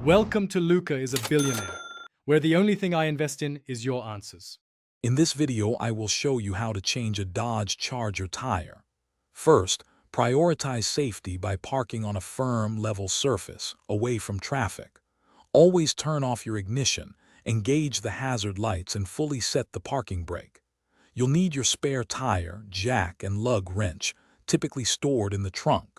Welcome to Luca is a Billionaire, where the only thing I invest in is your answers. In this video, I will show you how to change a Dodge Charger tire. First, prioritize safety by parking on a firm, level surface, away from traffic. Always turn off your ignition, engage the hazard lights, and fully set the parking brake. You'll need your spare tire, jack, and lug wrench, typically stored in the trunk.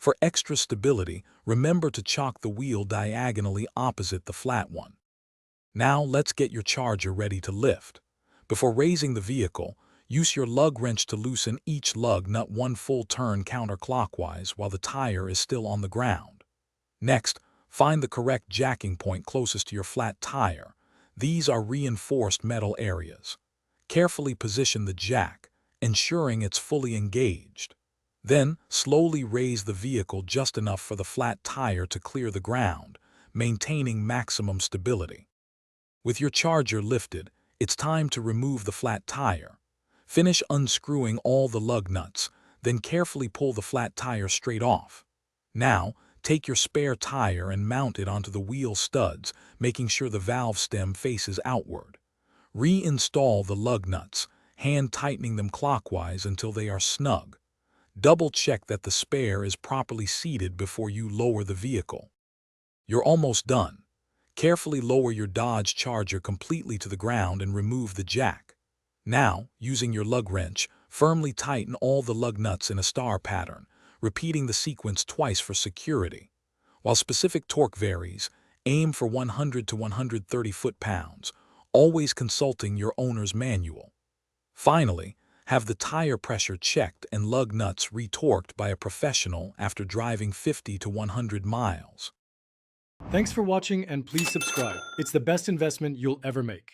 For extra stability, remember to chock the wheel diagonally opposite the flat one. Now let's get your Charger ready to lift. Before raising the vehicle, use your lug wrench to loosen each lug nut one full turn counterclockwise while the tire is still on the ground. Next, find the correct jacking point closest to your flat tire. These are reinforced metal areas. Carefully position the jack, ensuring it's fully engaged. Then, slowly raise the vehicle just enough for the flat tire to clear the ground, maintaining maximum stability. With your Charger lifted, it's time to remove the flat tire. Finish unscrewing all the lug nuts, then carefully pull the flat tire straight off. Now, take your spare tire and mount it onto the wheel studs, making sure the valve stem faces outward. Reinstall the lug nuts, hand tightening them clockwise until they are snug. Double-check that the spare is properly seated before you lower the vehicle. You're almost done. Carefully lower your Dodge Charger completely to the ground and remove the jack. Now, using your lug wrench, firmly tighten all the lug nuts in a star pattern, repeating the sequence twice for security. While specific torque varies, aim for 100 to 130 foot-pounds, always consulting your owner's manual. Finally, have the tire pressure checked and lug nuts retorqued by a professional after driving 50 to 100 miles. Thanks for watching and please subscribe. It's the best investment you'll ever make.